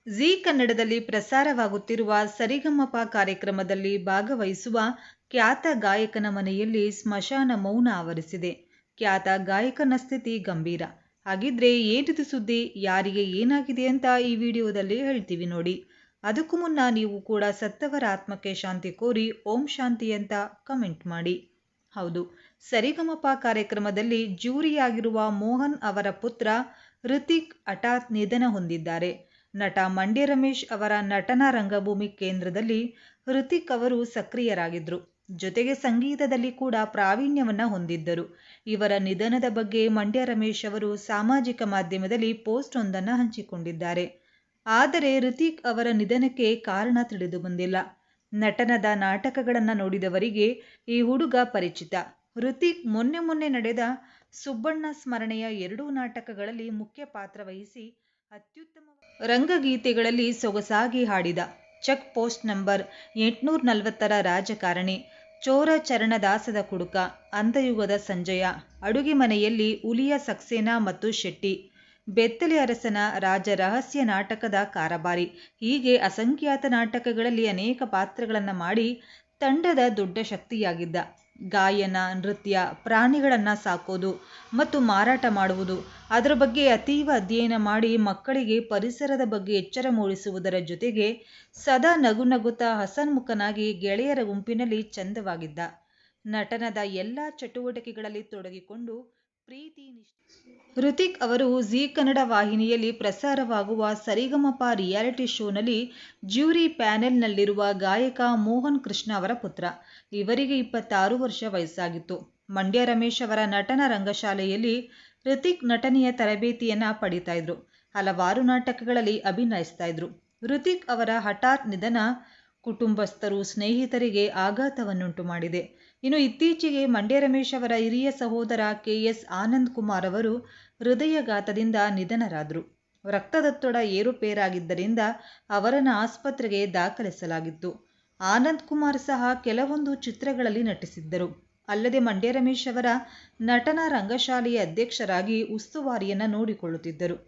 ಜೀ ಕನ್ನಡದಲ್ಲಿ ಪ್ರಸಾರವಾಗುತ್ತಿರುವ ಸರಿಗಮಪ ಕಾರ್ಯಕ್ರಮದಲ್ಲಿ ಭಾಗವಹಿಸುವ ಖ್ಯಾತ ಗಾಯಕನ ಮನೆಯಲ್ಲಿ ಸ್ಮಶಾನ ಮೌನ ಆವರಿಸಿದೆ. ಖ್ಯಾತ ಗಾಯಕನ ಸ್ಥಿತಿ ಗಂಭೀರ. ಹಾಗಿದ್ರೆ ಏನಿದು ಸುದ್ದಿ, ಯಾರಿಗೆ ಏನಾಗಿದೆ ಅಂತ ಈ ವಿಡಿಯೋದಲ್ಲಿ ಹೇಳ್ತೀವಿ ನೋಡಿ. ಅದಕ್ಕೂ ಮುನ್ನ ನೀವು ಕೂಡ ಸತ್ತವರ ಆತ್ಮಕ್ಕೆ ಶಾಂತಿ ಕೋರಿ ಓಂ ಶಾಂತಿ ಅಂತ ಕಮೆಂಟ್ ಮಾಡಿ. ಹೌದು, ಸರಿಗಮಪ ಕಾರ್ಯಕ್ರಮದಲ್ಲಿ ಜ್ಯೂರಿಯಾಗಿರುವ ಮೋಹನ್ ಅವರ ಪುತ್ರ ಋತಿಕ್ ಹಠಾತ್ ನಿಧನ ಹೊಂದಿದ್ದಾರೆ. ನಟ ಮಂಡ್ಯ ರಮೇಶ್ ಅವರ ನಟನಾ ರಂಗಭೂಮಿ ಕೇಂದ್ರದಲ್ಲಿ ಋತಿಕ್ ಅವರು ಸಕ್ರಿಯರಾಗಿದ್ದರು. ಜೊತೆಗೆ ಸಂಗೀತದಲ್ಲಿ ಕೂಡ ಪ್ರಾವೀಣ್ಯವನ್ನ ಹೊಂದಿದ್ದರು. ಇವರ ನಿಧನದ ಬಗ್ಗೆ ಮಂಡ್ಯ ರಮೇಶ್ ಅವರು ಸಾಮಾಜಿಕ ಮಾಧ್ಯಮದಲ್ಲಿ ಪೋಸ್ಟ್ ಒಂದನ್ನು ಹಂಚಿಕೊಂಡಿದ್ದಾರೆ. ಆದರೆ ಋತಿಕ್ ಅವರ ನಿಧನಕ್ಕೆ ಕಾರಣ ತಿಳಿದು ಬಂದಿಲ್ಲ. ನಟನದ ನಾಟಕಗಳನ್ನು ನೋಡಿದವರಿಗೆ ಈ ಹುಡುಗ ಪರಿಚಿತ. ಋತಿಕ್ ಮೊನ್ನೆ ನಡೆದ ಸುಬ್ಬಣ್ಣ ಸ್ಮರಣೆಯ 2 ನಾಟಕಗಳಲ್ಲಿ ಮುಖ್ಯ ಪಾತ್ರ ವಹಿಸಿ ಅತ್ಯುತ್ತಮ ರಂಗಗೀತೆಗಳಲ್ಲಿ ಸೊಗಸಾಗಿ ಹಾಡಿದ. ಚೆಕ್ ಪೋಸ್ಟ್ ನಂಬರ್ 840ರ ರಾಜಕಾರಣಿ, ಚೋರ ಚರಣದಾಸದ ಕುಡುಕ, ಅಂಧಯುಗದ ಸಂಜಯ, ಅಡುಗೆ ಮನೆಯಲ್ಲಿ ಹುಲಿಯ ಸಕ್ಸೇನಾ ಮತ್ತು ಶೆಟ್ಟಿ, ಬೆತ್ತಲೆ ಅರಸನ ರಾಜ ರಹಸ್ಯ ನಾಟಕದ ಕಾರಬಾರಿ, ಹೀಗೆ ಅಸಂಖ್ಯಾತ ನಾಟಕಗಳಲ್ಲಿ ಅನೇಕ ಪಾತ್ರಗಳನ್ನು ಮಾಡಿ ತಂಡದ ದೊಡ್ಡ ಶಕ್ತಿಯಾಗಿದ್ದ. ಗಾಯನ, ನೃತ್ಯ, ಪ್ರಾಣಿಗಳನ್ನು ಸಾಕೋದು ಮತ್ತು ಮಾರಾಟ ಮಾಡುವುದು, ಅದರ ಬಗ್ಗೆ ಅತೀವ ಅಧ್ಯಯನ ಮಾಡಿ ಮಕ್ಕಳಿಗೆ ಪರಿಸರದ ಬಗ್ಗೆ ಎಚ್ಚರ ಮೂಡಿಸುವುದರ ಜೊತೆಗೆ ಸದಾ ನಗುತ್ತಾ ಹಸನ್ಮುಖನಾಗಿ ಗೆಳೆಯರ ಗುಂಪಿನಲ್ಲಿ ಚಂದವಾಗಿದ್ದ. ನಟನದ ಎಲ್ಲ ಚಟುವಟಿಕೆಗಳಲ್ಲಿ ತೊಡಗಿಕೊಂಡು ಪ್ರೀತಿ ಋತಿಕ್ ಅವರು ಜೀ ಕನ್ನಡ ವಾಹಿನಿಯಲ್ಲಿ ಪ್ರಸಾರವಾಗುವ ಸರಿಗಮಪ ರಿಯಾಲಿಟಿ ಶೋನಲ್ಲಿ ಜ್ಯೂರಿ ಪ್ಯಾನೆಲ್ನಲ್ಲಿರುವ ಗಾಯಕ ಮೋಹನ್ ಕೃಷ್ಣ ಅವರ ಪುತ್ರ. ಇವರಿಗೆ 26 ವರ್ಷ ವಯಸ್ಸಾಗಿತ್ತು. ಮಂಡ್ಯ ರಮೇಶ್ ಅವರ ನಟನಾ ರಂಗಶಾಲೆಯಲ್ಲಿ ಋತಿಕ್ ನಟನೆಯ ತರಬೇತಿಯನ್ನ ಪಡಿತಾ ಇದ್ರು. ಹಲವಾರು ನಾಟಕಗಳಲ್ಲಿ ಅಭಿನಯಿಸ್ತಾ ಇದ್ರು. ಋತಿಕ್ ಅವರ ಹಠಾತ್ ನಿಧನ ಕುಟುಂಬಸ್ಥರು, ಸ್ನೇಹಿತರಿಗೆ ಆಘಾತವನ್ನುಂಟು ಮಾಡಿದೆ. ಇನ್ನು ಇತ್ತೀಚೆಗೆ ಮಂಡ್ಯ ರಮೇಶ್ ಅವರ ಹಿರಿಯ ಸಹೋದರ KS ಆನಂದ್ ಕುಮಾರ್ ಅವರು ಹೃದಯಘಾತದಿಂದ ನಿಧನರಾದರು. ರಕ್ತದೊತ್ತಡ ಏರುಪೇರಾಗಿದ್ದರಿಂದ ಅವರನ್ನು ಆಸ್ಪತ್ರೆಗೆ ದಾಖಲಿಸಲಾಗಿತ್ತು. ಆನಂದ್ ಕುಮಾರ್ ಸಹ ಕೆಲವೊಂದು ಚಿತ್ರಗಳಲ್ಲಿ ನಟಿಸಿದ್ದರು. ಅಲ್ಲದೆ ಮಂಡ್ಯ ರಮೇಶ್ ಅವರ ನಟನಾ ರಂಗಶಾಲೆಯ ಅಧ್ಯಕ್ಷರಾಗಿ ಉಸ್ತುವಾರಿಯನ್ನು ನೋಡಿಕೊಳ್ಳುತ್ತಿದ್ದರು.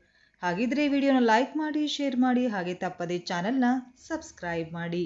ಹಾಗಿದ್ರೆ ವಿಡಿಯೋನ ಲೈಕ್ ಮಾಡಿ, ಶೇರ್ ಮಾಡಿ, ಹಾಗೆ ತಪ್ಪದೆ ಚಾನೆಲ್ನ ಸಬ್ಸ್ಕ್ರೈಬ್ ಮಾಡಿ.